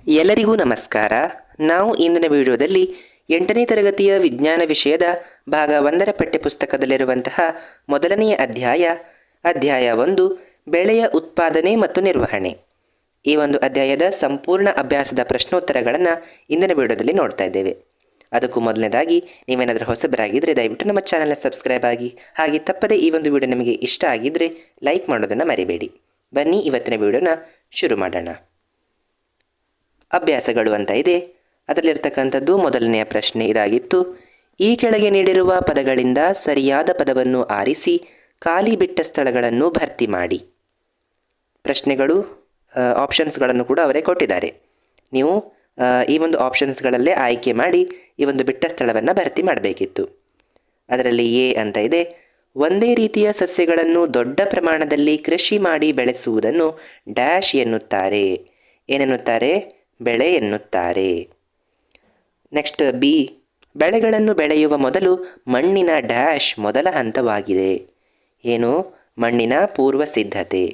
ಎಲ್ಲರಿಗೂ ನಮಸ್ಕಾರ. ನಾವು ಇಂದಿನ ವಿಡಿಯೋದಲ್ಲಿ 8ನೇ ತರಗತಿಯ ವಿಜ್ಞಾನ ವಿಷಯದ ಭಾಗ 1ರ ಪಠ್ಯಪುಸ್ತಕದಲ್ಲಿರುವಂತಹ ಮೊದಲನೆಯ ಅಧ್ಯಾಯ 1 ಬೆಳೆಯ ಉತ್ಪಾದನೆ ಮತ್ತು ನಿರ್ವಹಣೆ. ಈ ಒಂದು ಅಧ್ಯಾಯದ ಸಂಪೂರ್ಣ ಅಭ್ಯಾಸದ ಪ್ರಶ್ನೋತ್ತರಗಳನ್ನು ಇಂದಿನ ವಿಡಿಯೋದಲ್ಲಿ ನೋಡ್ತಾ ಇದ್ದೇವೆ. ಅದಕ್ಕೂ ಮೊದಲನೇದಾಗಿ ನೀವೇನಾದರೂ ಹೊಸಬರಾಗಿದ್ದರೆ ದಯವಿಟ್ಟು ನಮ್ಮ ಚಾನಲ್ನ ಸಬ್ಸ್ಕ್ರೈಬ್ ಆಗಿ, ಹಾಗೆ ತಪ್ಪದೇ ಈ ಒಂದು ವಿಡಿಯೋ ನಿಮಗೆ ಇಷ್ಟ ಆಗಿದ್ದರೆ ಲೈಕ್ ಮಾಡೋದನ್ನು ಮರಿಬೇಡಿ. ಬನ್ನಿ ಇವತ್ತಿನ ವಿಡಿಯೋನ ಶುರು ಮಾಡೋಣ. ಅಭ್ಯಾಸಗಳು ಅಂತ ಇದೆ. ಅದರಲ್ಲಿರ್ತಕ್ಕಂಥದ್ದು ಮೊದಲನೆಯ ಪ್ರಶ್ನೆ ಇದಾಗಿತ್ತು. ಈ ಕೆಳಗೆ ನೀಡಿರುವ ಪದಗಳಿಂದ ಸರಿಯಾದ ಪದವನ್ನು ಆರಿಸಿ ಖಾಲಿ ಬಿಟ್ಟ ಸ್ಥಳಗಳನ್ನು ಭರ್ತಿ ಮಾಡಿ. ಪ್ರಶ್ನೆಗಳು ಆಪ್ಷನ್ಸ್ಗಳನ್ನು ಕೂಡ ಅವರೇ ಕೊಟ್ಟಿದ್ದಾರೆ. ನೀವು ಈ ಒಂದು ಆಪ್ಷನ್ಸ್ಗಳಲ್ಲೇ ಆಯ್ಕೆ ಮಾಡಿ ಈ ಒಂದು ಬಿಟ್ಟ ಸ್ಥಳವನ್ನು ಭರ್ತಿ ಮಾಡಬೇಕಿತ್ತು. ಅದರಲ್ಲಿ ಎ ಅಂತ ಇದೆ. ಒಂದೇ ರೀತಿಯ ಸಸ್ಯಗಳನ್ನು ದೊಡ್ಡ ಪ್ರಮಾಣದಲ್ಲಿ ಕೃಷಿ ಮಾಡಿ ಬೆಳೆಸುವುದನ್ನು ಡ್ಯಾಶ್ ಎನ್ನುತ್ತಾರೆ. ಏನೆನ್ನುತ್ತಾರೆ? ಬೆಳೆ ಎನ್ನುತ್ತಾರೆ. ನೆಕ್ಸ್ಟ್ ಬಿ, ಬೆಳೆಗಳನ್ನು ಬೆಳೆಯುವ ಮೊದಲು ಮಣ್ಣಿನ ಡ್ಯಾಶ್ ಮೊದಲ ಹಂತವಾಗಿದೆ. ಏನು? ಮಣ್ಣಿನ ಪೂರ್ವ ಸಿದ್ಧತೆ.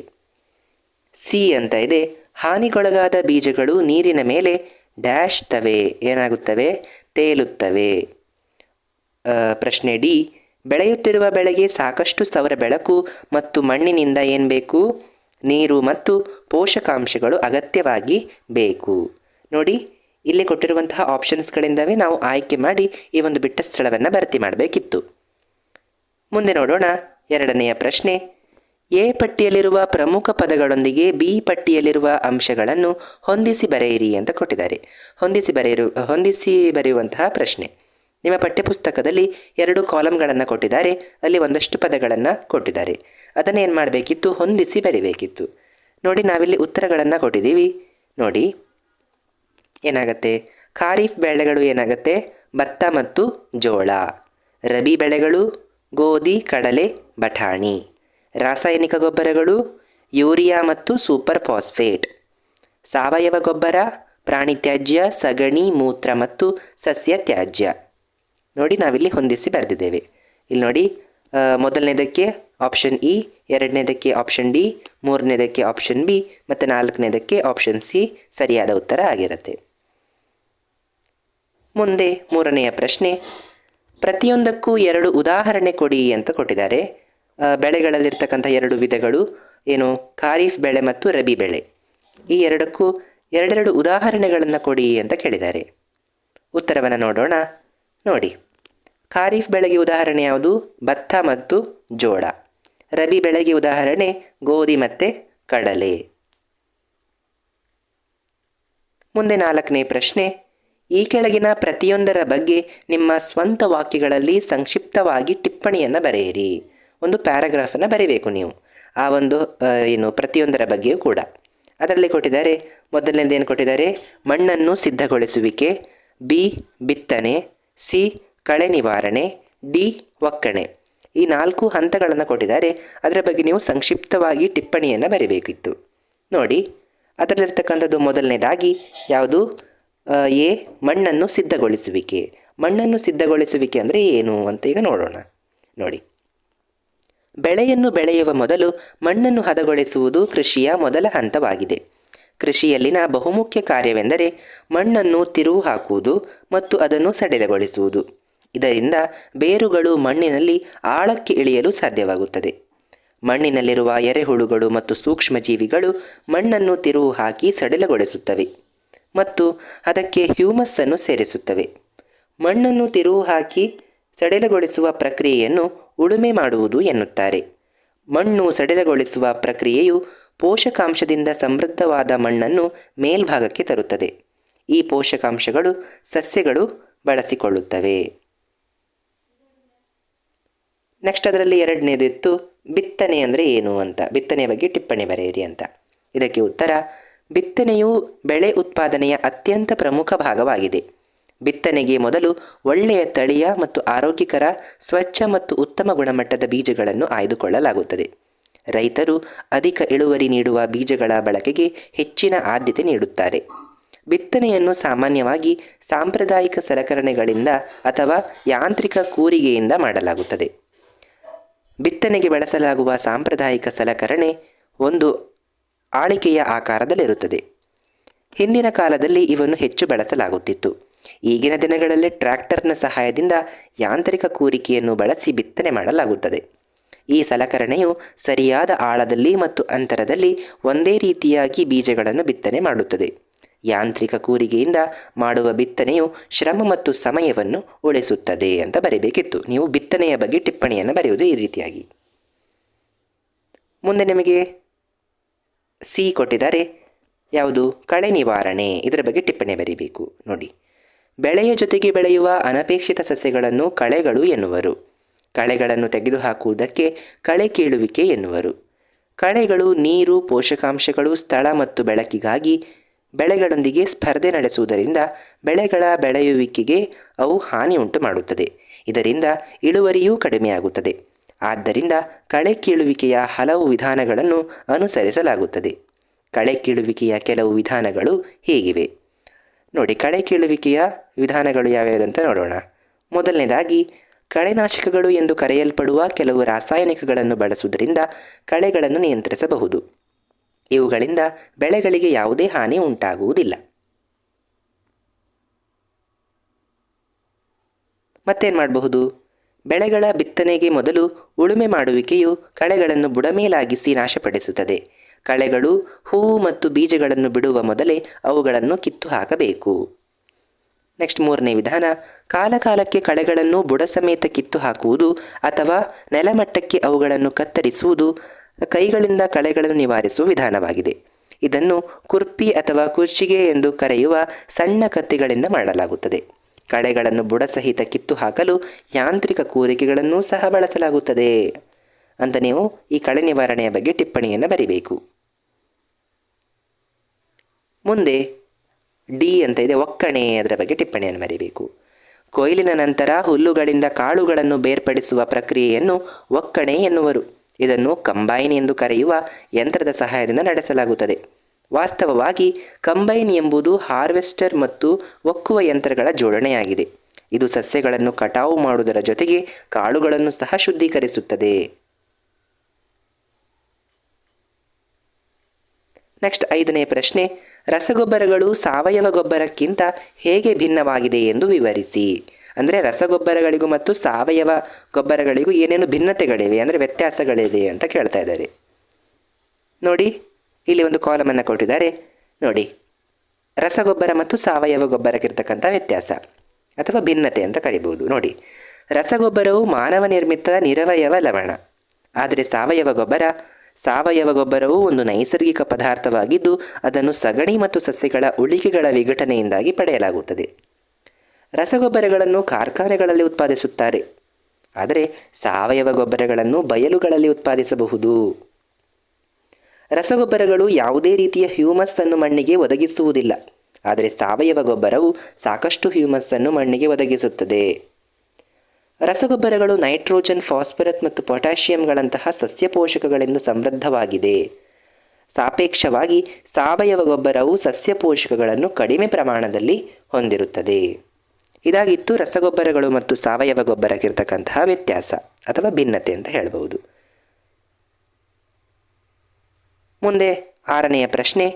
ಸಿ ಅಂತ ಇದೆ. ಹಾನಿಗೊಳಗಾದ ಬೀಜಗಳು ನೀರಿನ ಮೇಲೆ ಡ್ಯಾಶ್ ತವೆ ಏನಾಗುತ್ತವೆ? ತೇಲುತ್ತವೆ. ಪ್ರಶ್ನೆ ಡಿ, ಬೆಳೆಯುತ್ತಿರುವ ಬೆಳೆಗೆ ಸಾಕಷ್ಟು ಸೌರ ಬೆಳಕು ಮತ್ತು ಮಣ್ಣಿನಿಂದ ಏನು ಬೇಕು? ನೀರು ಮತ್ತು ಪೋಷಕಾಂಶಗಳು ಅಗತ್ಯವಾಗಿ ಬೇಕು. ನೋಡಿ, ಇಲ್ಲಿ ಕೊಟ್ಟಿರುವಂತಹ ಆಪ್ಷನ್ಸ್ಗಳಿಂದವೇ ನಾವು ಆಯ್ಕೆ ಮಾಡಿ ಈ ಒಂದು ಬಿಟ್ಟ ಸ್ಥಳವನ್ನು ಭರ್ತಿ ಮಾಡಬೇಕಿತ್ತು. ಮುಂದೆ ನೋಡೋಣ. ಎರಡನೆಯ ಪ್ರಶ್ನೆ, ಎ ಪಟ್ಟಿಯಲ್ಲಿರುವ ಪ್ರಮುಖ ಪದಗಳೊಂದಿಗೆ ಬಿ ಪಟ್ಟಿಯಲ್ಲಿರುವ ಅಂಶಗಳನ್ನು ಹೊಂದಿಸಿ ಬರೆಯಿರಿ ಅಂತ ಕೊಟ್ಟಿದ್ದಾರೆ. ಹೊಂದಿಸಿ ಬರೆಯುವಂತಹ ಪ್ರಶ್ನೆ. ನಿಮ್ಮ ಪಠ್ಯಪುಸ್ತಕದಲ್ಲಿ 2 ಕಾಲಮ್ಗಳನ್ನು ಕೊಟ್ಟಿದ್ದಾರೆ. ಅಲ್ಲಿ ಒಂದಷ್ಟು ಪದಗಳನ್ನು ಕೊಟ್ಟಿದ್ದಾರೆ. ಅದನ್ನು ಏನು ಮಾಡಬೇಕಿತ್ತು? ಹೊಂದಿಸಿ ಬರಿಬೇಕಿತ್ತು. ನೋಡಿ, ನಾವಿಲ್ಲಿ ಉತ್ತರಗಳನ್ನು ಕೊಟ್ಟಿದ್ದೀವಿ. ನೋಡಿ ಏನಾಗುತ್ತೆ? ಖಾರಿಫ್ ಬೆಳೆಗಳು ಏನಾಗುತ್ತೆ? ಭತ್ತ ಮತ್ತು ಜೋಳ. ರಬಿ ಬೆಳೆಗಳು ಗೋಧಿ, ಕಡಲೆ, ಬಟಾಣಿ. ರಾಸಾಯನಿಕ ಗೊಬ್ಬರಗಳು ಯೂರಿಯಾ ಮತ್ತು ಸೂಪರ್ ಫಾಸ್ಫೇಟ್. ಸಾವಯವ ಗೊಬ್ಬರ ಪ್ರಾಣಿ ತ್ಯಾಜ್ಯ, ಸಗಣಿ, ಮೂತ್ರ ಮತ್ತು ಸಸ್ಯ ತ್ಯಾಜ್ಯ. ನೋಡಿ, ನಾವಿಲ್ಲಿ ಹೊಂದಿಸಿ ಬರೆದಿದ್ದೇವೆ. ಇಲ್ಲಿ ನೋಡಿ, ಮೊದಲನೇದಕ್ಕೆ ಆಪ್ಷನ್ ಇ, ಎರಡನೇದಕ್ಕೆ ಆಪ್ಷನ್ ಡಿ, ಮೂರನೇದಕ್ಕೆ ಆಪ್ಷನ್ ಬಿ ಮತ್ತು ನಾಲ್ಕನೇದಕ್ಕೆ ಆಪ್ಷನ್ ಸಿ ಸರಿಯಾದ ಉತ್ತರ ಆಗಿರುತ್ತೆ. ಮುಂದೆ ಮೂರನೆಯ ಪ್ರಶ್ನೆ, ಪ್ರತಿಯೊಂದಕ್ಕೂ 2 ಉದಾಹರಣೆ ಕೊಡಿ ಅಂತ ಕೊಟ್ಟಿದ್ದಾರೆ. ಬೆಳೆಗಳಲ್ಲಿರ್ತಕ್ಕಂಥ 2 ವಿಧಗಳು ಏನು? ಖಾರಿಫ್ ಬೆಳೆ ಮತ್ತು ರಬಿ ಬೆಳೆ. ಈ ಎರಡಕ್ಕೂ 2 ಉದಾಹರಣೆಗಳನ್ನು ಕೊಡಿ ಅಂತ ಕೇಳಿದ್ದಾರೆ. ಉತ್ತರವನ್ನು ನೋಡೋಣ. ನೋಡಿ, ಖಾರಿಫ್ ಬೆಳೆಗೆ ಉದಾಹರಣೆ ಯಾವುದು? ಭತ್ತ ಮತ್ತು ಜೋಳ. ರಬಿ ಬೆಳೆಗೆ ಉದಾಹರಣೆ ಗೋಧಿ ಮತ್ತು ಕಡಲೆ. ಮುಂದೆ 4ನೇ ಪ್ರಶ್ನೆ, ಈ ಕೆಳಗಿನ ಪ್ರತಿಯೊಂದರ ಬಗ್ಗೆ ನಿಮ್ಮ ಸ್ವಂತ ವಾಕ್ಯಗಳಲ್ಲಿ ಸಂಕ್ಷಿಪ್ತವಾಗಿ ಟಿಪ್ಪಣಿಯನ್ನು ಬರೆಯಿರಿ. ಒಂದು ಪ್ಯಾರಾಗ್ರಾಫನ್ನು ಬರೀಬೇಕು ನೀವು ಆ ಒಂದು ಪ್ರತಿಯೊಂದರ ಬಗ್ಗೆಯೂ ಕೂಡ. ಅದರಲ್ಲಿ ಕೊಟ್ಟಿದ್ದಾರೆ. ಮೊದಲನೇದು ಏನು ಕೊಟ್ಟಿದ್ದಾರೆ? ಮಣ್ಣನ್ನು ಸಿದ್ಧಗೊಳಿಸುವಿಕೆ. ಬಿ, ಬಿತ್ತನೆ. ಸಿ, ಕಳೆ ನಿವಾರಣೆ. ಡಿ, ಒಕ್ಕಣೆ. ಈ 4 ಹಂತಗಳನ್ನು ಕೊಟ್ಟಿದ್ದಾರೆ. ಅದರ ಬಗ್ಗೆ ನೀವು ಸಂಕ್ಷಿಪ್ತವಾಗಿ ಟಿಪ್ಪಣಿಯನ್ನು ಬರೀಬೇಕಿತ್ತು. ನೋಡಿ, ಅದರಲ್ಲಿರ್ತಕ್ಕಂಥದ್ದು ಮೊದಲನೇದಾಗಿ ಯಾವುದು? ಎ, ಮಣ್ಣನ್ನು ಸಿದ್ಧಗೊಳಿಸುವಿಕೆ. ಮಣ್ಣನ್ನು ಸಿದ್ಧಗೊಳಿಸುವಿಕೆ ಅಂದರೆ ಏನು ಅಂತ ಈಗ ನೋಡೋಣ. ನೋಡಿ, ಬೆಳೆಯನ್ನು ಬೆಳೆಯುವ ಮೊದಲು ಮಣ್ಣನ್ನು ಹದಗೊಳಿಸುವುದು ಕೃಷಿಯ ಮೊದಲ ಹಂತವಾಗಿದೆ. ಕೃಷಿಯಲ್ಲಿನ ಬಹುಮುಖ್ಯ ಕಾರ್ಯವೆಂದರೆ ಮಣ್ಣನ್ನು ತಿರುವು ಹಾಕುವುದು ಮತ್ತು ಅದನ್ನು ಸಡಿಲಗೊಳಿಸುವುದು. ಇದರಿಂದ ಬೇರುಗಳು ಮಣ್ಣಿನಲ್ಲಿ ಆಳಕ್ಕೆ ಇಳಿಯಲು ಸಾಧ್ಯವಾಗುತ್ತದೆ. ಮಣ್ಣಿನಲ್ಲಿರುವ ಎರೆಹುಳುಗಳು ಮತ್ತು ಸೂಕ್ಷ್ಮಜೀವಿಗಳು ಮಣ್ಣನ್ನು ತಿರುವು ಹಾಕಿ ಸಡಿಲಗೊಳಿಸುತ್ತವೆ ಮತ್ತು ಅದಕ್ಕೆ ಹ್ಯೂಮಸ್ ಅನ್ನು ಸೇರಿಸುತ್ತವೆ. ಮಣ್ಣನ್ನು ತಿರುವು ಹಾಕಿ ಸಡಿಲಗೊಳಿಸುವ ಪ್ರಕ್ರಿಯೆಯನ್ನು ಉಳುಮೆ ಮಾಡುವುದು ಎನ್ನುತ್ತಾರೆ. ಮಣ್ಣು ಸಡಿಲಗೊಳಿಸುವ ಪ್ರಕ್ರಿಯೆಯು ಪೋಷಕಾಂಶದಿಂದ ಸಮೃದ್ಧವಾದ ಮಣ್ಣನ್ನು ಮೇಲ್ಭಾಗಕ್ಕೆ ತರುತ್ತದೆ. ಈ ಪೋಷಕಾಂಶಗಳು ಸಸ್ಯಗಳು ಬಳಸಿಕೊಳ್ಳುತ್ತವೆ. ನೆಕ್ಸ್ಟ್ ಅದರಲ್ಲಿ ಎರಡನೇದಿತ್ತು ಬಿತ್ತನೆ ಅಂದರೆ ಏನು ಅಂತ. ಬಿತ್ತನೆಯ ಬಗ್ಗೆ ಟಿಪ್ಪಣಿ ಬರೆಯಿರಿ ಅಂತ. ಇದಕ್ಕೆ ಉತ್ತರ, ಬಿತ್ತನೆಯು ಬೆಳೆ ಉತ್ಪಾದನೆಯ ಅತ್ಯಂತ ಪ್ರಮುಖ ಭಾಗವಾಗಿದೆ. ಬಿತ್ತನೆಗೆ ಮೊದಲು ಒಳ್ಳೆಯ ತಳಿಯ ಮತ್ತು ಆರೋಗ್ಯಕರ, ಸ್ವಚ್ಛ ಮತ್ತು ಉತ್ತಮ ಗುಣಮಟ್ಟದ ಬೀಜಗಳನ್ನು ಆಯ್ದುಕೊಳ್ಳಲಾಗುತ್ತದೆ. ರೈತರು ಅಧಿಕ ಇಳುವರಿ ನೀಡುವ ಬೀಜಗಳ ಬಳಕೆಗೆ ಹೆಚ್ಚಿನ ಆದ್ಯತೆ ನೀಡುತ್ತಾರೆ. ಬಿತ್ತನೆಯನ್ನು ಸಾಮಾನ್ಯವಾಗಿ ಸಾಂಪ್ರದಾಯಿಕ ಸಲಕರಣೆಗಳಿಂದ ಅಥವಾ ಯಾಂತ್ರಿಕ ಕೂರಿಗೆಯಿಂದ ಮಾಡಲಾಗುತ್ತದೆ. ಬಿತ್ತನೆಗೆ ಬಳಸಲಾಗುವ ಸಾಂಪ್ರದಾಯಿಕ ಸಲಕರಣೆ ಒಂದು ಆಳಿಕೆಯ ಆಕಾರದಲ್ಲಿರುತ್ತದೆ. ಹಿಂದಿನ ಕಾಲದಲ್ಲಿ ಇವನ್ನು ಹೆಚ್ಚು ಬಳಸಲಾಗುತ್ತಿತ್ತು. ಈಗಿನ ದಿನಗಳಲ್ಲಿ ಟ್ರ್ಯಾಕ್ಟರ್ನ ಸಹಾಯದಿಂದ ಯಾಂತ್ರಿಕ ಕೂರಿಕೆಯನ್ನು ಬಳಸಿ ಬಿತ್ತನೆ ಮಾಡಲಾಗುತ್ತದೆ. ಈ ಸಲಕರಣೆಯು ಸರಿಯಾದ ಆಳದಲ್ಲಿ ಮತ್ತು ಅಂತರದಲ್ಲಿ ಒಂದೇ ರೀತಿಯಾಗಿ ಬೀಜಗಳನ್ನು ಬಿತ್ತನೆ ಮಾಡುತ್ತದೆ. ಯಾಂತ್ರಿಕ ಕೂರಿಕೆಯಿಂದ ಮಾಡುವ ಬಿತ್ತನೆಯು ಶ್ರಮ ಮತ್ತು ಸಮಯವನ್ನು ಉಳಿಸುತ್ತದೆ ಅಂತ ಬರೀಬೇಕಿತ್ತು. ನೀವು ಬಿತ್ತನೆಯ ಬಗ್ಗೆ ಟಿಪ್ಪಣಿಯನ್ನು ಬರೆಯುವುದು ಈ ರೀತಿಯಾಗಿ. ಮುಂದೆ ನಿಮಗೆ ಸಿ ಕೊಟ್ಟಿದ್ದಾರೆ. ಯಾವುದು? ಕಳೆ ನಿವಾರಣೆ. ಇದರ ಬಗ್ಗೆ ಟಿಪ್ಪಣಿ ಬರೀಬೇಕು. ನೋಡಿ, ಬೆಳೆಯ ಜೊತೆಗೆ ಬೆಳೆಯುವ ಅನಪೇಕ್ಷಿತ ಸಸ್ಯಗಳನ್ನು ಕಳೆಗಳು ಎನ್ನುವರು. ಕಳೆಗಳನ್ನು ತೆಗೆದುಹಾಕುವುದಕ್ಕೆ ಕಳೆ ಕೀಳುವಿಕೆ ಎನ್ನುವರು. ಕಳೆಗಳು ನೀರು, ಪೋಷಕಾಂಶಗಳು, ಸ್ಥಳ ಮತ್ತು ಬೆಳಕಿಗಾಗಿ ಬೆಳೆಗಳೊಂದಿಗೆ ಸ್ಪರ್ಧೆ ನಡೆಸುವುದರಿಂದ ಬೆಳೆಗಳ ಬೆಳೆಯುವಿಕೆಗೆ ಅವು ಹಾನಿ ಉಂಟು ಮಾಡುತ್ತದೆ. ಇದರಿಂದ ಇಳುವರಿಯೂ ಕಡಿಮೆಯಾಗುತ್ತದೆ. ಆದ್ದರಿಂದ ಕಳೆ ಕೀಳುವಿಕೆಯ ಹಲವು ವಿಧಾನಗಳನ್ನು ಅನುಸರಿಸಲಾಗುತ್ತದೆ. ಕಳೆ ಕೀಳುವಿಕೆಯ ಕೆಲವು ವಿಧಾನಗಳು ಹೀಗಿವೆ. ನೋಡಿ, ಕಳೆ ಕೀಳುವಿಕೆಯ ವಿಧಾನಗಳು ಯಾವ್ಯಾವುದಂತ ನೋಡೋಣ. ಮೊದಲನೇದಾಗಿ, ಕಳೆನಾಶಕಗಳು ಎಂದು ಕರೆಯಲ್ಪಡುವ ಕೆಲವು ರಾಸಾಯನಿಕಗಳನ್ನು ಬಳಸುವುದರಿಂದ ಕಳೆಗಳನ್ನು ನಿಯಂತ್ರಿಸಬಹುದು. ಇವುಗಳಿಂದ ಬೆಳೆಗಳಿಗೆ ಯಾವುದೇ ಹಾನಿ ಉಂಟಾಗುವುದಿಲ್ಲ. ಮತ್ತೇನು ಮಾಡಬಹುದು? ಬೆಳೆಗಳ ಬಿತ್ತನೆಗೆ ಮೊದಲು ಉಳುಮೆ ಮಾಡುವಿಕೆಯು ಕಳೆಗಳನ್ನು ಬುಡಮೇಲಾಗಿಸಿ ನಾಶಪಡಿಸುತ್ತದೆ. ಕಳೆಗಳು ಹೂವು ಮತ್ತು ಬೀಜಗಳನ್ನು ಬಿಡುವ ಮೊದಲೇ ಅವುಗಳನ್ನು ಕಿತ್ತು ಹಾಕಬೇಕು. ನೆಕ್ಸ್ಟ್, ಮೂರನೇ ವಿಧಾನ, ಕಾಲಕಾಲಕ್ಕೆ ಕಳೆಗಳನ್ನು ಬುಡ ಸಮೇತ ಕಿತ್ತು ಹಾಕುವುದು ಅಥವಾ ನೆಲಮಟ್ಟಕ್ಕೆ ಅವುಗಳನ್ನು ಕತ್ತರಿಸುವುದು ಕೈಗಳಿಂದ ಕಳೆಗಳನ್ನು ನಿವಾರಿಸುವ ವಿಧಾನವಾಗಿದೆ. ಇದನ್ನು ಕುರ್ಪಿ ಅಥವಾ ಕುರ್ಚಿಗೆ ಎಂದು ಕರೆಯುವ ಸಣ್ಣ ಕತ್ತಿಗಳಿಂದ ಮಾಡಲಾಗುತ್ತದೆ. ಕಳೆಗಳನ್ನು ಬುಡ ಸಹಿತ ಕಿತ್ತು ಹಾಕಲು ಯಾಂತ್ರಿಕ ಕೂರಿಕೆಗಳನ್ನೂ ಸಹ ಬಳಸಲಾಗುತ್ತದೆ ಅಂತ ನೀವು ಈ ಕಳೆ ನಿವಾರಣೆಯ ಬಗ್ಗೆ ಟಿಪ್ಪಣಿಯನ್ನು ಬರೀಬೇಕು. ಮುಂದೆ ಡಿ ಅಂತ ಇದೆ, ಒಕ್ಕಣೆ. ಅದರ ಬಗ್ಗೆ ಟಿಪ್ಪಣಿಯನ್ನು ಬರೀಬೇಕು. ಕೊಯ್ಲಿನ ನಂತರ ಹುಲ್ಲುಗಳಿಂದ ಕಾಳುಗಳನ್ನು ಬೇರ್ಪಡಿಸುವ ಪ್ರಕ್ರಿಯೆಯನ್ನು ಒಕ್ಕಣೆ ಎನ್ನುವರು. ಇದನ್ನು ಕಂಬೈನ್ ಎಂದು ಕರೆಯುವ ಯಂತ್ರದ ಸಹಾಯದಿಂದ ನಡೆಸಲಾಗುತ್ತದೆ. ವಾಸ್ತವವಾಗಿ ಕಂಬೈನ್ ಎಂಬುದು ಹಾರ್ವೆಸ್ಟರ್ ಮತ್ತು ಒಕ್ಕುವ ಯಂತ್ರಗಳ ಜೋಡಣೆಯಾಗಿದೆ. ಇದು ಸಸ್ಯಗಳನ್ನು ಕಟಾವು ಮಾಡುವುದರ ಜೊತೆಗೆ ಕಾಳುಗಳನ್ನು ಸಹ ಶುದ್ಧೀಕರಿಸುತ್ತದೆ. ನೆಕ್ಸ್ಟ್, ಐದನೇ ಪ್ರಶ್ನೆ, ರಸಗೊಬ್ಬರಗಳು ಸಾವಯವ ಗೊಬ್ಬರಕ್ಕಿಂತ ಹೇಗೆ ಭಿನ್ನವಾಗಿದೆ ಎಂದು ವಿವರಿಸಿ. ಅಂದರೆ ರಸಗೊಬ್ಬರಗಳಿಗೂ ಮತ್ತು ಸಾವಯವ ಗೊಬ್ಬರಗಳಿಗೂ ಏನೇನು ಭಿನ್ನತೆಗಳಿವೆ, ಅಂದರೆ ವ್ಯತ್ಯಾಸಗಳಿವೆ ಅಂತ ಕೇಳ್ತಾ ಇದ್ದಾರೆ. ನೋಡಿ, ಇಲ್ಲಿ ಒಂದು ಕಾಲಮನ್ನು ಕೊಟ್ಟಿದ್ದಾರೆ. ನೋಡಿ, ರಸಗೊಬ್ಬರ ಮತ್ತು ಸಾವಯವ ಗೊಬ್ಬರಕ್ಕಿರ್ತಕ್ಕಂಥ ವ್ಯತ್ಯಾಸ ಅಥವಾ ಭಿನ್ನತೆ ಅಂತ ಕರಿಬಹುದು. ನೋಡಿ, ರಸಗೊಬ್ಬರವು ಮಾನವ ನಿರ್ಮಿತ ನಿರವಯವ ಲವಣ. ಆದರೆ ಸಾವಯವ ಗೊಬ್ಬರವು ಒಂದು ನೈಸರ್ಗಿಕ ಪದಾರ್ಥವಾಗಿದ್ದು ಅದನ್ನು ಸಗಣಿ ಮತ್ತು ಸಸ್ಯಗಳ ಉಳಿಕೆಗಳ ವಿಘಟನೆಯಿಂದಾಗಿ ಪಡೆಯಲಾಗುತ್ತದೆ. ರಸಗೊಬ್ಬರಗಳನ್ನು ಕಾರ್ಖಾನೆಗಳಲ್ಲಿ ಉತ್ಪಾದಿಸುತ್ತಾರೆ, ಆದರೆ ಸಾವಯವ ಗೊಬ್ಬರಗಳನ್ನು ಬಯಲುಗಳಲ್ಲಿ ಉತ್ಪಾದಿಸಬಹುದು. ರಸಗೊಬ್ಬರಗಳು ಯಾವುದೇ ರೀತಿಯ ಹ್ಯೂಮಸ್ ಅನ್ನು ಮಣ್ಣಿಗೆ ಒದಗಿಸುವುದಿಲ್ಲ, ಆದರೆ ಸಾವಯವ ಗೊಬ್ಬರವು ಸಾಕಷ್ಟು ಹ್ಯೂಮಸ್ ಅನ್ನು ಮಣ್ಣಿಗೆ ಒದಗಿಸುತ್ತದೆ. ರಸಗೊಬ್ಬರಗಳು ನೈಟ್ರೋಜನ್, ಫಾಸ್ಫರಸ್ ಮತ್ತು ಪೊಟ್ಯಾಷಿಯಂಗಳಂತಹ ಸಸ್ಯ ಪೋಷಕಗಳಿಂದ ಸಮೃದ್ಧವಾಗಿದೆ. ಸಾಪೇಕ್ಷವಾಗಿ ಸಾವಯವ ಗೊಬ್ಬರವು ಸಸ್ಯ ಪೋಷಕಗಳನ್ನು ಕಡಿಮೆ ಪ್ರಮಾಣದಲ್ಲಿ ಹೊಂದಿರುತ್ತದೆ. ಇದಾಗಿತ್ತು ರಸಗೊಬ್ಬರಗಳು ಮತ್ತು ಸಾವಯವ ಗೊಬ್ಬರಕ್ಕಿರ್ತಕ್ಕಂತಹ ವ್ಯತ್ಯಾಸ ಅಥವಾ ಭಿನ್ನತೆ ಅಂತ ಹೇಳ್ಬೋದು. ಮುಂದೆ ಆರನೆಯ ಪ್ರಶ್ನೆ,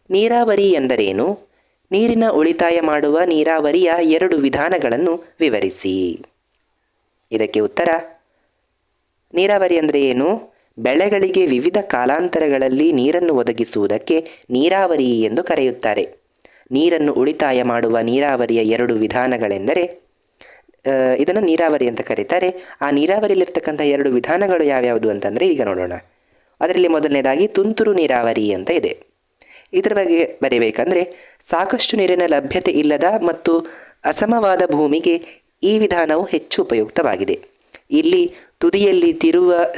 ನೀರಾವರಿ ಎಂದರೇನು? ನೀರಿನ ಉಳಿತಾಯ ಮಾಡುವ ನೀರಾವರಿಯ 2 ವಿಧಾನಗಳನ್ನು ವಿವರಿಸಿ. ಇದಕ್ಕೆ ಉತ್ತರ, ನೀರಾವರಿ ಅಂದರೆ ಏನು? ಬೆಳೆಗಳಿಗೆ ವಿವಿಧ ಕಾಲಾಂತರಗಳಲ್ಲಿ ನೀರನ್ನು ಒದಗಿಸುವುದಕ್ಕೆ ನೀರಾವರಿ ಎಂದು ಕರೆಯುತ್ತಾರೆ. ನೀರನ್ನು ಉಳಿತಾಯ ಮಾಡುವ ನೀರಾವರಿಯ 2 ವಿಧಾನಗಳೆಂದರೆ ಇದನ್ನು ನೀರಾವರಿ ಅಂತ ಕರೀತಾರೆ. ಆ ನೀರಾವರಿಯಲ್ಲಿರ್ತಕ್ಕಂಥ 2 ವಿಧಾನಗಳು ಯಾವ್ಯಾವುದು ಅಂತಂದರೆ ಈಗ ನೋಡೋಣ. ಅದರಲ್ಲಿ ಮೊದಲನೇದಾಗಿ ತುಂತುರು ನೀರಾವರಿ ಅಂತ ಇದೆ. ಇದರ ಬಗ್ಗೆ ಬರೀಬೇಕಂದ್ರೆ, ಸಾಕಷ್ಟು ನೀರಿನ ಲಭ್ಯತೆ ಇಲ್ಲದ ಮತ್ತು ಅಸಮವಾದ ಭೂಮಿಗೆ ಈ ವಿಧಾನವು ಹೆಚ್ಚು ಉಪಯುಕ್ತವಾಗಿದೆ. ಇಲ್ಲಿ ತುದಿಯಲ್ಲಿ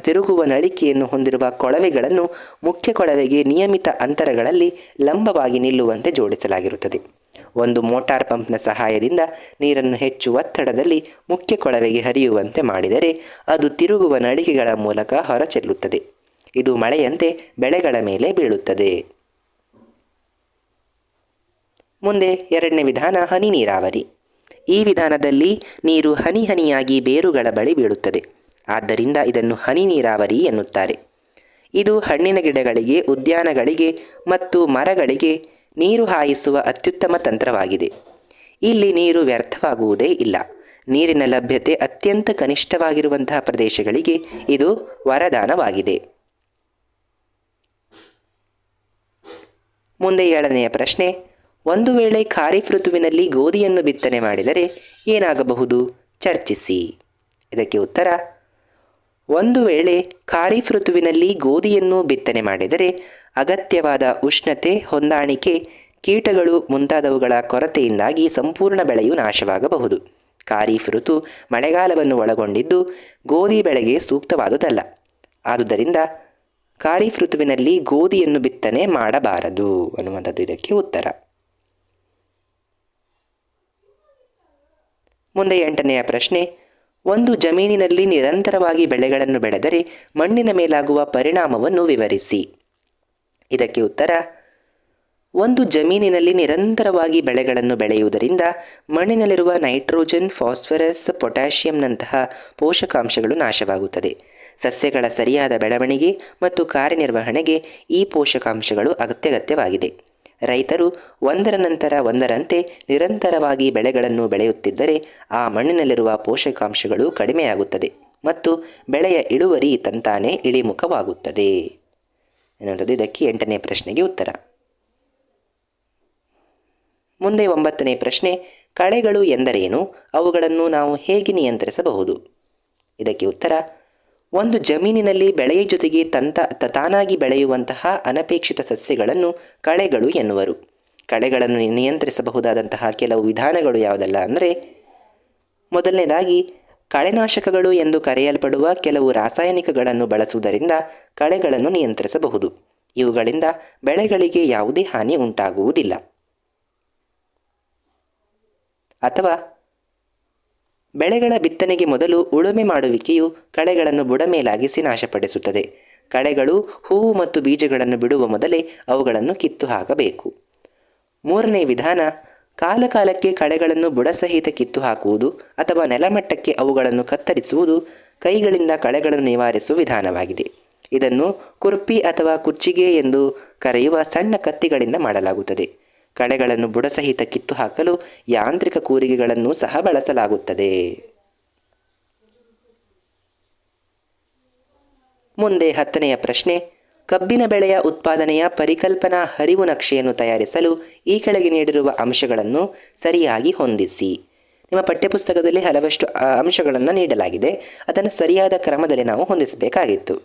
ತಿರುಗುವ ನಳಿಕೆಯನ್ನು ಹೊಂದಿರುವ ಕೊಳವೆಗಳನ್ನು ಮುಖ್ಯ ಕೊಳವೆಗೆ ನಿಯಮಿತ ಅಂತರಗಳಲ್ಲಿ ಲಂಬವಾಗಿ ನಿಲ್ಲುವಂತೆ ಜೋಡಿಸಲಾಗಿರುತ್ತದೆ. ಒಂದು ಮೋಟಾರ್ ಪಂಪ್ನ ಸಹಾಯದಿಂದ ನೀರನ್ನು ಹೆಚ್ಚು ಒತ್ತಡದಲ್ಲಿ ಮುಖ್ಯ ಕೊಳವೆಗೆ ಹರಿಯುವಂತೆ ಮಾಡಿದರೆ ಅದು ತಿರುಗುವ ನಳಿಕೆಗಳ ಮೂಲಕ ಹೊರಚೆಲ್ಲುತ್ತದೆ. ಇದು ಮಳೆಯಂತೆ ಬೆಳೆಗಳ ಮೇಲೆ ಬೀಳುತ್ತದೆ. ಮುಂದೆ ಎರಡನೇ ವಿಧಾನ ಹನಿ ನೀರಾವರಿ. ಈ ವಿಧಾನದಲ್ಲಿ ನೀರು ಹನಿ ಹನಿಯಾಗಿ ಬೇರುಗಳ ಬಳಿ ಬೀಳುತ್ತದೆ. ಆದ್ದರಿಂದ ಇದನ್ನು ಹನಿ ನೀರಾವರಿ ಎನ್ನುತ್ತಾರೆ. ಇದು ಹಣ್ಣಿನ ಗಿಡಗಳಿಗೆ, ಉದ್ಯಾನಗಳಿಗೆ ಮತ್ತು ಮರಗಳಿಗೆ ನೀರು ಹಾಯಿಸುವ ಅತ್ಯುತ್ತಮ ತಂತ್ರವಾಗಿದೆ. ಇಲ್ಲಿ ನೀರು ವ್ಯರ್ಥವಾಗುವುದೇ ಇಲ್ಲ. ನೀರಿನ ಲಭ್ಯತೆ ಅತ್ಯಂತ ಕನಿಷ್ಠವಾಗಿರುವಂತಹ ಪ್ರದೇಶಗಳಿಗೆ ಇದು ವರದಾನವಾಗಿದೆ. ಮುಂದೆ 7ನೆಯ ಪ್ರಶ್ನೆ, ಒಂದು ವೇಳೆ ಖಾರಿಫ್ ಋತುವಿನಲ್ಲಿ ಗೋಧಿಯನ್ನು ಬಿತ್ತನೆ ಮಾಡಿದರೆ ಏನಾಗಬಹುದು? ಚರ್ಚಿಸಿ. ಇದಕ್ಕೆ ಉತ್ತರ, ಒಂದು ವೇಳೆ ಖಾರಿಫ್ ಋತುವಿನಲ್ಲಿ ಗೋಧಿಯನ್ನು ಬಿತ್ತನೆ ಮಾಡಿದರೆ ಅಗತ್ಯವಾದ ಉಷ್ಣತೆ, ಹೊಂದಾಣಿಕೆ, ಕೀಟಗಳು ಮುಂತಾದವುಗಳ ಕೊರತೆಯಿಂದಾಗಿ ಸಂಪೂರ್ಣ ಬೆಳೆಯು ನಾಶವಾಗಬಹುದು. ಖಾರಿಫ್ ಋತು ಮಳೆಗಾಲವನ್ನು ಒಳಗೊಂಡಿದ್ದು ಗೋಧಿ ಬೆಳೆಗೆ ಸೂಕ್ತವಾದುದಲ್ಲ. ಆದುದರಿಂದ ಖಾರಿಫ್ ಋತುವಿನಲ್ಲಿ ಗೋಧಿಯನ್ನು ಬಿತ್ತನೆ ಮಾಡಬಾರದು ಅನ್ನುವಂಥದ್ದು ಇದಕ್ಕೆ ಉತ್ತರ. ಮುಂದೆ 8ನೆಯ ಪ್ರಶ್ನೆ, ಒಂದು ಜಮೀನಿನಲ್ಲಿ ನಿರಂತರವಾಗಿ ಬೆಳೆಗಳನ್ನು ಬೆಳೆದರೆ ಮಣ್ಣಿನ ಮೇಲಾಗುವ ಪರಿಣಾಮವನ್ನು ವಿವರಿಸಿ. ಇದಕ್ಕೆ ಉತ್ತರ, ಒಂದು ಜಮೀನಿನಲ್ಲಿ ನಿರಂತರವಾಗಿ ಬೆಳೆಗಳನ್ನು ಬೆಳೆಯುವುದರಿಂದ ಮಣ್ಣಿನಲ್ಲಿರುವ ನೈಟ್ರೋಜನ್, ಫಾಸ್ಫರಸ್, ಪೊಟ್ಯಾಷಿಯಂನಂತಹ ಪೋಷಕಾಂಶಗಳು ನಾಶವಾಗುತ್ತದೆ. ಸಸ್ಯಗಳ ಸರಿಯಾದ ಬೆಳವಣಿಗೆ ಮತ್ತು ಕಾರ್ಯನಿರ್ವಹಣೆಗೆ ಈ ಪೋಷಕಾಂಶಗಳು ಅತ್ಯಗತ್ಯವಾಗಿದೆ. ರೈತರು ಒಂದರ ನಂತರ ಒಂದರಂತೆ ನಿರಂತರವಾಗಿ ಬೆಳೆಗಳನ್ನು ಬೆಳೆಯುತ್ತಿದ್ದರೆ ಆ ಮಣ್ಣಿನಲ್ಲಿರುವ ಪೋಷಕಾಂಶಗಳು ಕಡಿಮೆಯಾಗುತ್ತದೆ ಮತ್ತು ಬೆಳೆಯ ಇಳುವರಿ ತಂತಾನೇ ಇಳಿಮುಖವಾಗುತ್ತದೆ ಎನ್ನುವಂಥದ್ದು ಇದಕ್ಕೆ 8ನೇ ಪ್ರಶ್ನೆಗೆ ಉತ್ತರ. ಮುಂದೆ 9ನೇ ಪ್ರಶ್ನೆ, ಕಳೆಗಳು ಎಂದರೇನು? ಅವುಗಳನ್ನು ನಾವು ಹೇಗೆ ನಿಯಂತ್ರಿಸಬಹುದು? ಇದಕ್ಕೆ ಉತ್ತರ, ಒಂದು ಜಮೀನಿನಲ್ಲಿ ಬೆಳೆಯ ಜೊತೆಗೆ ತಾನಾಗಿ ಬೆಳೆಯುವಂತಹ ಅನಪೇಕ್ಷಿತ ಸಸ್ಯಗಳನ್ನು ಕಳೆಗಳು ಎನ್ನುವರು. ಕಳೆಗಳನ್ನು ನಿಯಂತ್ರಿಸಬಹುದಾದಂತಹ ಕೆಲವು ವಿಧಾನಗಳು ಯಾವುದೆಲ್ಲ ಅಂದರೆ, ಮೊದಲನೇದಾಗಿ ಕಳೆನಾಶಕಗಳು ಎಂದು ಕರೆಯಲ್ಪಡುವ ಕೆಲವು ರಾಸಾಯನಿಕಗಳನ್ನು ಬಳಸುವುದರಿಂದ ಕಳೆಗಳನ್ನು ನಿಯಂತ್ರಿಸಬಹುದು. ಇವುಗಳಿಂದ ಬೆಳೆಗಳಿಗೆ ಯಾವುದೇ ಹಾನಿ ಉಂಟಾಗುವುದಿಲ್ಲ. ಅಥವಾ ಬೆಳೆಗಳ ಬಿತ್ತನೆಗೆ ಮೊದಲು ಉಳುಮೆ ಮಾಡುವಿಕೆಯು ಕಳೆಗಳನ್ನು ಬುಡಮೇಲಾಗಿಸಿ ನಾಶಪಡಿಸುತ್ತದೆ. ಕಳೆಗಳು ಹೂವು ಮತ್ತು ಬೀಜಗಳನ್ನು ಬಿಡುವ ಮೊದಲೇ ಅವುಗಳನ್ನು ಕಿತ್ತು ಹಾಕಬೇಕು. 3ನೇ ವಿಧಾನ, ಕಾಲಕಾಲಕ್ಕೆ ಕಳೆಗಳನ್ನು ಬುಡಸಹಿತ ಕಿತ್ತು ಹಾಕುವುದು ಅಥವಾ ನೆಲಮಟ್ಟಕ್ಕೆ ಅವುಗಳನ್ನು ಕತ್ತರಿಸುವುದು ಕೈಗಳಿಂದ ಕಳೆಗಳನ್ನು ನಿವಾರಿಸುವ ವಿಧಾನವಾಗಿದೆ. ಇದನ್ನು ಕುರ್ಪಿ ಅಥವಾ ಕುರ್ಚಿಗೆ ಎಂದು ಕರೆಯುವ ಸಣ್ಣ ಕತ್ತಿಗಳಿಂದ ಮಾಡಲಾಗುತ್ತದೆ. ಕಳೆಗಳನ್ನು ಬುಡಸಹಿತ ಕಿತ್ತು ಹಾಕಲು ಯಾಂತ್ರಿಕ ಕೂರಿಗೆಗಳನ್ನು ಸಹ ಬಳಸಲಾಗುತ್ತದೆ. ಮುಂದೆ 10ನೆಯ ಪ್ರಶ್ನೆ, ಕಬ್ಬಿನ ಬೆಳೆಯ ಉತ್ಪಾದನೆಯ ಪರಿಕಲ್ಪನಾ ಹರಿವು ನಕ್ಷೆಯನ್ನು ತಯಾರಿಸಲು ಈ ಕೆಳಗೆ ನೀಡಿರುವ ಅಂಶಗಳನ್ನು ಸರಿಯಾಗಿ ಹೊಂದಿಸಿ. ನಿಮ್ಮ ಪಠ್ಯಪುಸ್ತಕದಲ್ಲಿ ಹಲವಷ್ಟು ಅಂಶಗಳನ್ನು ನೀಡಲಾಗಿದೆ. ಅದನ್ನು ಸರಿಯಾದ ಕ್ರಮದಲ್ಲಿ ನಾವು ಹೊಂದಿಸಬೇಕಾಗಿತ್ತು.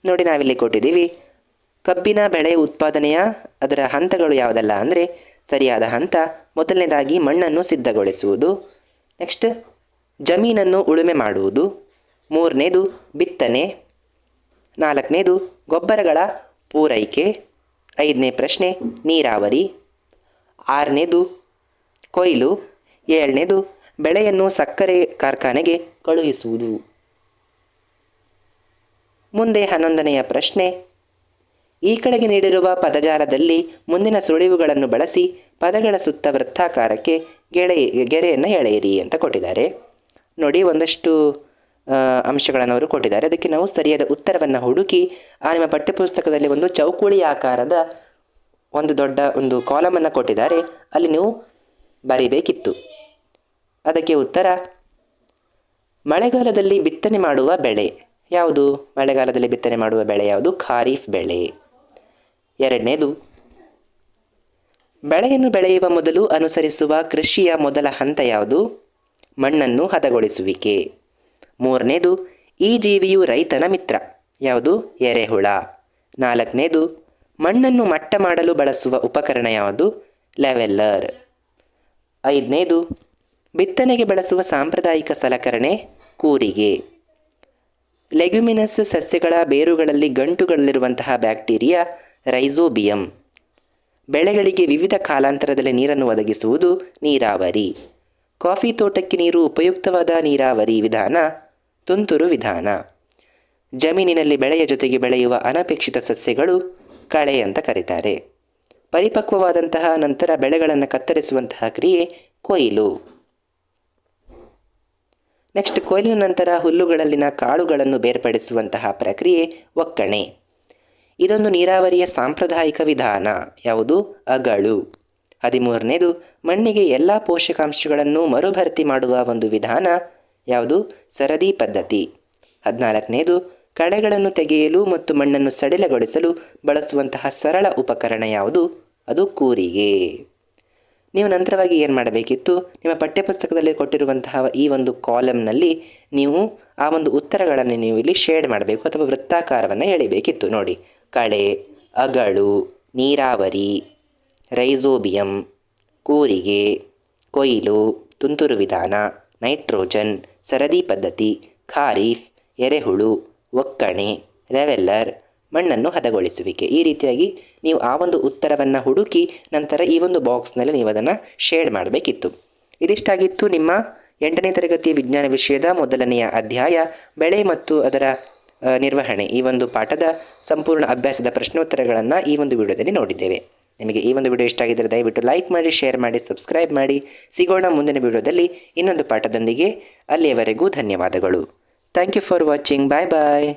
ನೋಡಿ, ನಾವಿಲ್ಲಿ ಕೊಟ್ಟಿದ್ದೀವಿ. ಕಬ್ಬಿನ ಬೆಳೆಯ ಉತ್ಪಾದನೆಯ ಅದರ ಹಂತಗಳು ಯಾವುದೆಲ್ಲ ಅಂದರೆ, ಸರಿಯಾದ ಹಂತ ಮೊದಲನೇದಾಗಿ ಮಣ್ಣನ್ನು ಸಿದ್ಧಗೊಳಿಸುವುದು, ನೆಕ್ಸ್ಟ್ ಜಮೀನನ್ನು ಉಳುಮೆ ಮಾಡುವುದು, 3ನೇದು ಬಿತ್ತನೆ, 4ನೇದು ಗೊಬ್ಬರಗಳ ಪೂರೈಕೆ, 5ನೇ ಪ್ರಶ್ನೆ ನೀರಾವರಿ, 6ನೇದು ಕೊಯ್ಲು, 7ನೇದು ಬೆಳೆಯನ್ನು ಸಕ್ಕರೆ ಕಾರ್ಖಾನೆಗೆ ಕಳುಹಿಸುವುದು. ಮುಂದೆ 11ನೆಯ ಪ್ರಶ್ನೆ, ಈ ಕೆಳಗೆ ನೀಡಿರುವ ಪದಜಾಲದಲ್ಲಿ ಮುಂದಿನ ಸುಳಿವುಗಳನ್ನು ಬಳಸಿ ಪದಗಳ ಸುತ್ತ ವೃತ್ತಾಕಾರಕ್ಕೆ ಗೆರೆಯನ್ನು ಎಳೆಯಿರಿ ಅಂತ ಕೊಟ್ಟಿದ್ದಾರೆ. ನೋಡಿ, ಒಂದಷ್ಟು ಅಂಶಗಳನ್ನು ಅವರು ಕೊಟ್ಟಿದ್ದಾರೆ. ಅದಕ್ಕೆ ನಾವು ಸರಿಯಾದ ಉತ್ತರವನ್ನು ಹುಡುಕಿ ನಿಮ್ಮ ಪಠ್ಯಪುಸ್ತಕದಲ್ಲಿ ಒಂದು ಚೌಕುಳಿ ಆಕಾರದ ದೊಡ್ಡ ಕಾಲಮನ್ನು ಕೊಟ್ಟಿದ್ದಾರೆ, ಅಲ್ಲಿ ನೀವು ಬರಿಬೇಕಿತ್ತು. ಅದಕ್ಕೆ ಉತ್ತರ, ಮಳೆಗಾಲದಲ್ಲಿ ಬಿತ್ತನೆ ಮಾಡುವ ಬೆಳೆ ಯಾವುದು? ಮಳೆಗಾಲದಲ್ಲಿ ಬಿತ್ತನೆ ಮಾಡುವ ಬೆಳೆ ಯಾವುದು? ಖಾರಿಫ್ ಬೆಳೆ. 2ನೇದು, ಬೆಳೆಯನ್ನು ಬೆಳೆಯುವ ಮೊದಲು ಅನುಸರಿಸುವ ಕೃಷಿಯ ಮೊದಲ ಹಂತ ಯಾವುದು? ಮಣ್ಣನ್ನು ಹದಗೊಳಿಸುವಿಕೆ. 3ನೇದು, ಈ ಜೀವಿಯು ರೈತನ ಮಿತ್ರ ಯಾವುದು? ಎರೆಹುಳ. 4ನೇದು, ಮಣ್ಣನ್ನು ಮಟ್ಟ ಮಾಡಲು ಬಳಸುವ ಉಪಕರಣ ಯಾವುದು? ಲೆವೆಲ್ಲರ್. 5ನೇದು, ಬಿತ್ತನೆಗೆ ಬಳಸುವ ಸಾಂಪ್ರದಾಯಿಕ ಸಲಕರಣೆ ಕೂರಿಗೆ. ಲೆಗ್ಯುಮಿನಸ್ ಸಸ್ಯಗಳ ಬೇರುಗಳಲ್ಲಿ ಗಂಟುಗಳಲ್ಲಿರುವಂತಹ ಬ್ಯಾಕ್ಟೀರಿಯಾ ರೈಜೋಬಿಯಂ. ಬೆಳೆಗಳಿಗೆ ವಿವಿಧ ಕಾಲಾಂತರದಲ್ಲಿ ನೀರನ್ನು ಒದಗಿಸುವುದು ನೀರಾವರಿ. ಕಾಫಿ ತೋಟಕ್ಕೆ ನೀರು ಉಪಯುಕ್ತವಾದ ನೀರಾವರಿ ವಿಧಾನ ತುಂತುರು ವಿಧಾನ. ಜಮೀನಿನಲ್ಲಿ ಬೆಳೆಯ ಜೊತೆಗೆ ಬೆಳೆಯುವ ಅನಪೇಕ್ಷಿತ ಸಸ್ಯಗಳು ಕಳೆ ಅಂತ ಕರೀತಾರೆ. ಪರಿಪಕ್ವವಾದಂತಹ ನಂತರ ಬೆಳೆಗಳನ್ನು ಕತ್ತರಿಸುವಂತಹ ಕ್ರಿಯೆ ಕೊಯ್ಲು. ನೆಕ್ಸ್ಟ್, ಕೊಯ್ಲಿನ ನಂತರ ಹುಲ್ಲುಗಳಲ್ಲಿನ ಕಾಳುಗಳನ್ನು ಬೇರ್ಪಡಿಸುವಂತಹ ಪ್ರಕ್ರಿಯೆ ಒಕ್ಕಣೆ. ಇದೊಂದು ನೀರಾವರಿಯ ಸಾಂಪ್ರದಾಯಿಕ ವಿಧಾನ. ಯಾವುದು? ಅಗಳು. 13ನೇದು, ಮಣ್ಣಿಗೆ ಎಲ್ಲ ಪೋಷಕಾಂಶಗಳನ್ನು ಮರುಭರ್ತಿ ಮಾಡುವ ಒಂದು ವಿಧಾನ. ಯಾವುದು? ಸರದಿ ಪದ್ಧತಿ. 14ನೇದು, ಕಳೆಗಳನ್ನು ತೆಗೆಯಲು ಮತ್ತು ಮಣ್ಣನ್ನು ಸಡಿಲಗೊಳಿಸಲು ಬಳಸುವಂತಹ ಸರಳ ಉಪಕರಣ ಯಾವುದು? ಅದು ಕೂರಿಗೆ. ನೀವು ನಂತರವಾಗಿ ಏನು ಮಾಡಬೇಕಿತ್ತು, ನಿಮ್ಮ ಪಠ್ಯಪುಸ್ತಕದಲ್ಲಿ ಕೊಟ್ಟಿರುವಂತಹ ಈ ಒಂದು ಕಾಲಮ್ನಲ್ಲಿ ನೀವು ಆ ಒಂದು ಉತ್ತರಗಳನ್ನು ನೀವು ಇಲ್ಲಿ ಶೇಡ್ ಮಾಡಬೇಕು ಅಥವಾ ವೃತ್ತಾಕಾರವನ್ನು ಎಳಿಬೇಕಿತ್ತು. ನೋಡಿ, ಕಳೆ, ಅಗಳು, ನೀರಾವರಿ, ರೈಸೋಬಿಯಂ, ಕೂರಿಗೆ, ಕೊಯ್ಲು, ತುಂತುರು ವಿಧಾನ, ನೈಟ್ರೋಜನ್, ಸರದಿ ಪದ್ಧತಿ, ಖಾರೀಫ್, ಎರೆಹುಳು, ಒಕ್ಕಣೆ, ರೆವೆಲ್ಲರ್, ಮಣ್ಣನ್ನು ಹದಗೊಳಿಸುವಿಕೆ. ಈ ರೀತಿಯಾಗಿ ನೀವು ಆ ಒಂದು ಉತ್ತರವನ್ನು ಹುಡುಕಿ ನಂತರ ಈ ಒಂದು ಬಾಕ್ಸ್ನಲ್ಲಿ ನೀವು ಅದನ್ನು ಶೇಡ್ ಮಾಡಬೇಕಿತ್ತು. ಇದಿಷ್ಟಾಗಿತ್ತು ನಿಮ್ಮ 8ನೇ ತರಗತಿಯ ವಿಜ್ಞಾನ ವಿಷಯದ ಮೊದಲನೆಯ ಅಧ್ಯಾಯ ಬೆಳೆ ಮತ್ತು ಅದರ ನಿರ್ವಹಣೆ. ಈ ಒಂದು ಪಾಠದ ಸಂಪೂರ್ಣ ಅಭ್ಯಾಸದ ಪ್ರಶ್ನೋತ್ತರಗಳನ್ನು ಈ ಒಂದು ವಿಡಿಯೋದಲ್ಲಿ ನೋಡಿದ್ದೇವೆ. ನಿಮಗೆ ಈ ಒಂದು ವಿಡಿಯೋ ಇಷ್ಟ ಆಗಿದ್ದರೆ ದಯವಿಟ್ಟು ಲೈಕ್ ಮಾಡಿ, ಶೇರ್ ಮಾಡಿ, ಸಬ್ಸ್ಕ್ರೈಬ್ ಮಾಡಿ. ಸಿಗೋಣ ಮುಂದಿನ ವಿಡಿಯೋದಲ್ಲಿ ಇನ್ನೊಂದು ಪಾಠದೊಂದಿಗೆ. ಅಲ್ಲಿಯವರೆಗೂ ಧನ್ಯವಾದಗಳು. Thank you for watching. Bye bye.